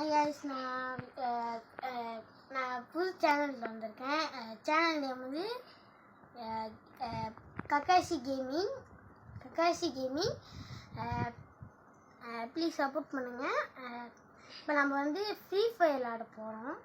Hi guys, நான் புது சேனலில் வந்திருக்கேன். சேனல் நேம் வந்து கக்காஷி கேமிங். ப்ளீஸ் சப்போர்ட் பண்ணுங்கள். இப்போ நம்ம வந்து ஃப்ரீ ஃபயர் விளாட போகிறோம்.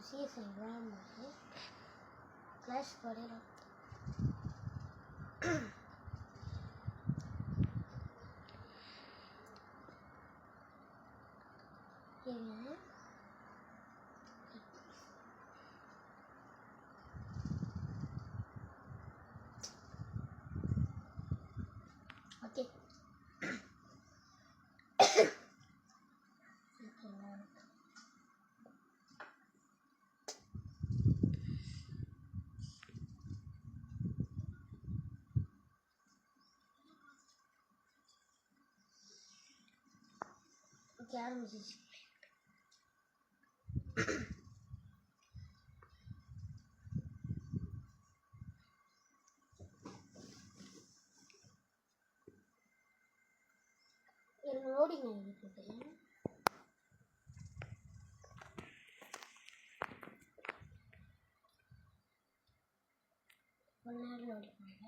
CS கிளாஷ் போடுறோம். ஓகே, ஆரம்பிச்சிச்சு. லோடிங் ஆகிட்டு கொஞ்ச நேரம் லோடிங் ஆகுது.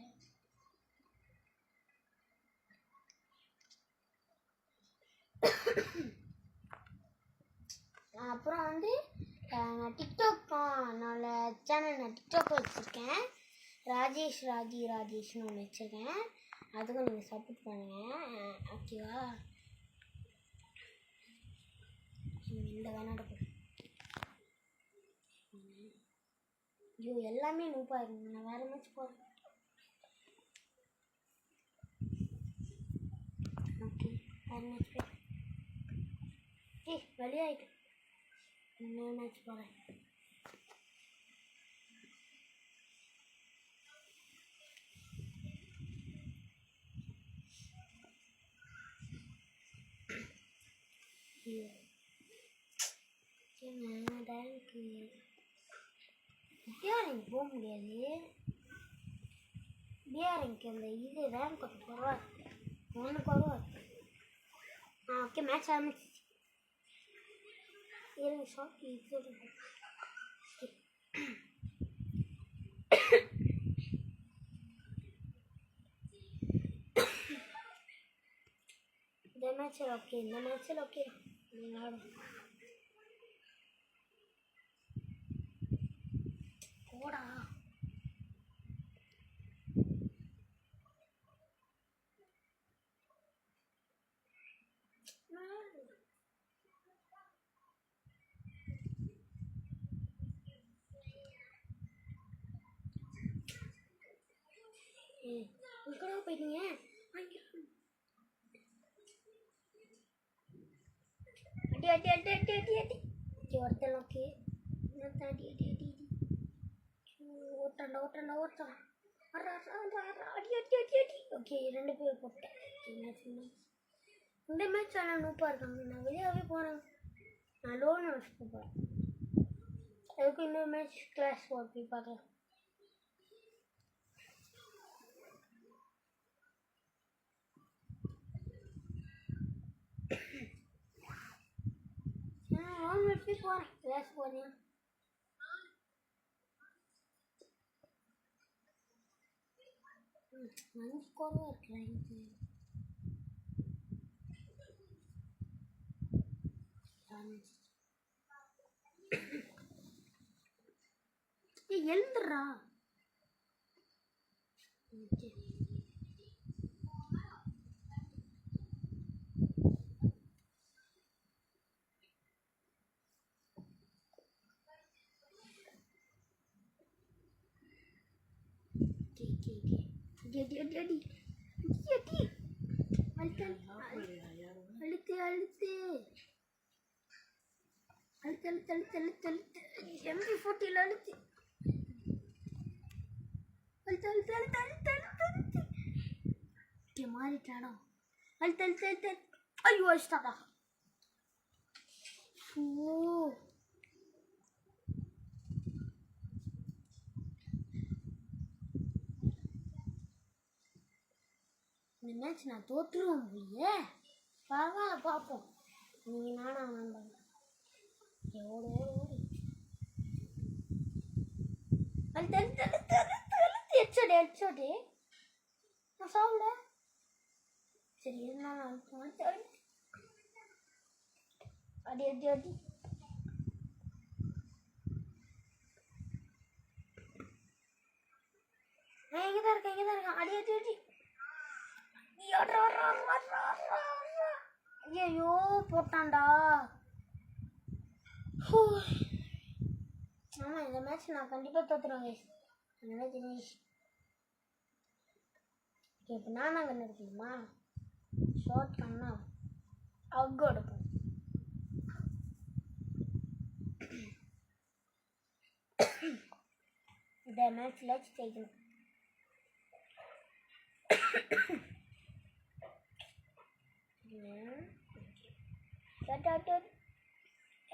அப்புறம் வந்து நான் டிக்டாக் என்னோட சேனல் நான் டிக்டாக் வச்சுருக்கேன். ராஜேஷ்னு ஒன்று வச்சுருக்கேன். அதுக்கும் நீங்கள் சப்போர்ட் பண்ணுங்கள், ஓகேவா? இந்த வேணாட ஐயோ, எல்லாமே நூப்பாக இருக்குங்க. நான் வேறு மேட்ச் போகிறேன். ஓகே, வேறு மேட்ச் போகிறேன். வெளியாயிட்டு இன்னொரு மேட்ச் போகிறேன். டேங்க்கு பிஆரிங் போக முடியாது. பிஆரிங்க்கு அந்த இது ரேங்க் கொஞ்சம் குறவா இருக்குது, ஒன்று குறவா இருக்குது. ஓகே, மேட்ச் ஆரம்பிச்சு. இருங்க, ஷார்ட் இது இந்த மேட்ச்சில் ஓகே போடா. உங்கடா போயிட்டீங்க. அடி ஒருத்தன். ஓகே, ஓட்டாண்டா அடி. ஓகே, 2 பேர் போட்டேன். இந்த மேட்ச் ஆனால் நூப்பாக இருக்காங்க. நான் வெளியாகவே போனேன். நான் லோன் வச்சு போகிறேன். அதுக்கு இன்னொரு மேட்ச் கிளாஸ் போய் பார்க்கலாம். லோன் வச்சு போகிறேன், கிளாஸ் போகிறேன். மஞ்சள் குறவா இருக்கிறேன். எழுந்துடுறா. அழுத்து MP40 அழுத்து. மாறிட்டாடா. தள்ளு. ஐயோ வச்சிட்டாடா. இந்த மேட்ச் நான் தோற்றுருவோம் இல்லையே. பரவாயில்ல பார்ப்போம். நீங்கள் நானா வேண்டாம். எவ்வளோ ஹெட்ஷாட்டு நான் சாப்பிட. சரி இருந்தாலும் அடி எங்கதான் இருக்கேன். அடி ஐயோ போட்டான்டா. ஆமாம் இந்த மேட்ச் நான் கண்டிப்பாக தோற்றுருவேன். அதனால தினேஷ் இப்போ நானா கண்ணு எடுக்கணுமா? ஷார்ட் கண்ணா அக்கு எடுப்போம். இந்த மேட்ச்சில் ஜெயிக்கணும்.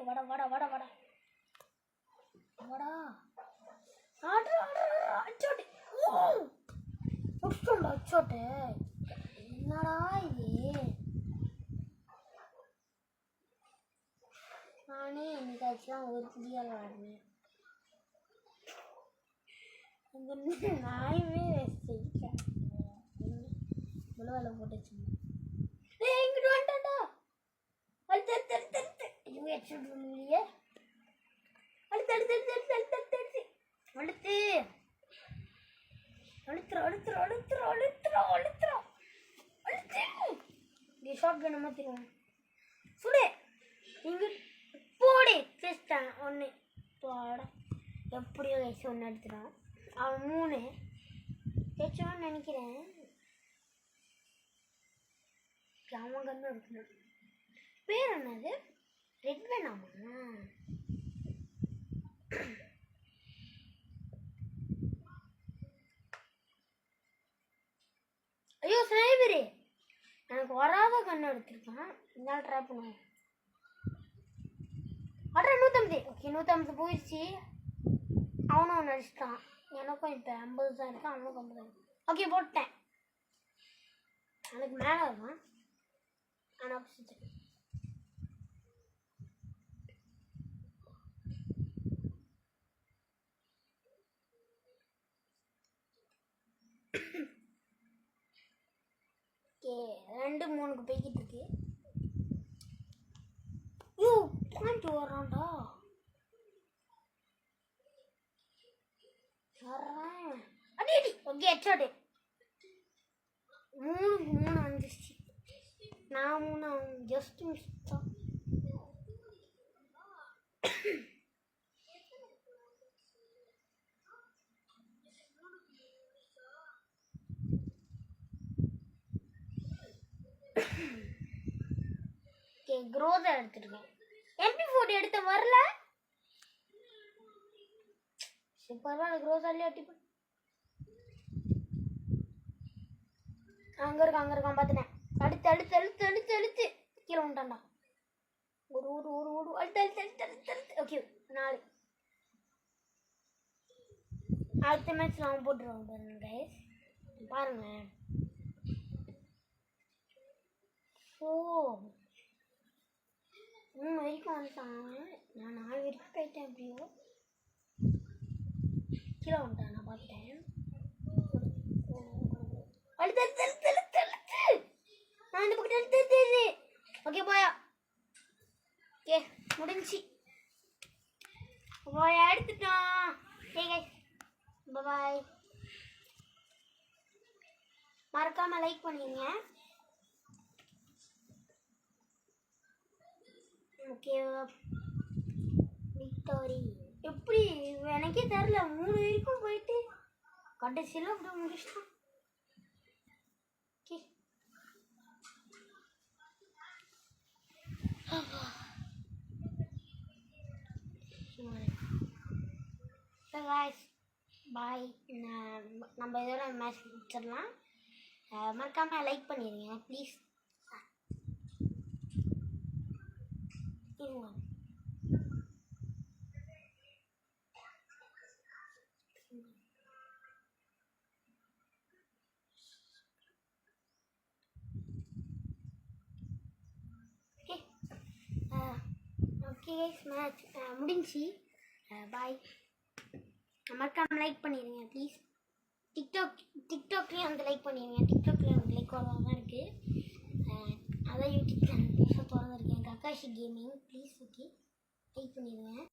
வாடா அச்சோட்டு. என்னடா இது? நானே என்னைக்காச்சும் ஒரு புதியால் ஆடுனேன். நாயுமே ஜெயிச்சேன். முழுவலை போட்டுச்சு. இங்கிட்டு வந்துட்டாண்டா. இவங்க ஹெட்ஷாட் இல்லையே. ஷார்ட் கன் மாற்றிடுவோம். சுடு இங்கே போடி சேஸ்டான் ஒன்று போட. எப்படியோ வயசு ஒன்று எடுத்துட்டான். அவன் 3 ஜெயிச்சோன்னு நினைக்கிறேன். அவன் கண்ணு இருக்கணும். பேர் என்னது? ரெட் வேணாமா? ஐயோ ஸ்னைப்பரு எனக்கு வராத கண்ணு எடுத்துருக்கான். இருந்தாலும் ட்ரை பண்ணுவோம். 150. ஓகே 150 போயிடுச்சு. அவனும் ஒன்று அடிச்சிட்டான். எனக்கும் இப்போ 50 தான் இருக்கு. அவனுக்கும் 50 தான். ஓகே போட்டேன். எனக்கு மேலே இருக்கான். ஆனால் ஆப்போசிட் ஓகே 2-3க்கு போய்கிட்டு இருக்கு. யோ பாயிண்ட் வரான்டா. அடி ஓகே ஹெட்ஷாட். 3 வந்துச்சு. நான் 3 ஜஸ்ட் மிஸ் தான். ஓகே க்ரோஸா எடுத்துருக்கேன். MP40 எடுத்த வரல. சூப்பராக க்ரோஸாலே அடிப்பேன். அங்கே இருக்கான் பார்த்துட்டேன். அடுத்து கீழே வந்துட்டான்டா. ஒரு அடுத்து ஓகே 4. அடுத்த மேட்ச்சில் அவன் போட்டுருவான் பாருங்க கைஸ். பாருங்க. ஓ 3 வரைக்கும் வந்துட்டான். நான் 4 வரைக்கும் போயிட்டேன். எப்படியோ கீழே வந்துட்டான். நான் பார்த்துட்டேன். நான் இந்த பக்கம் எடுத்து. ஓகே போயா. ஓகே முடிஞ்சு போயா எடுத்துட்டோம். Okay bye. மறக்காம லைக் பண்ணிடுங்க. ஓகே விக்டோரி எப்படி எனக்கே தெரியல. 3 வரைக்கும் போயிட்டு கடைசியில் அப்படி முடிச்சிட்டோம். ஓகே guys, பாய். நம்ம இதோட மேட்ச் முடிச்சிடலாம். மறக்காமல் லைக் பண்ணிடுங்க ப்ளீஸ். ஓகே மேட்ச் முடிஞ்சு. பாய். மறக்காமல் லைக் பண்ணிடுங்க ப்ளீஸ். டிக்டாக்லேயும் வந்து லைக் பண்ணிடுங்க. டிக்டாக்லேயும் வந்து லைக் தான் இருக்குது. அதான் யூடியூப் சேனல் புதுசாக திறந்துருக்கேன், Kakashi gaming. Please okay like பண்ணிடுங்க.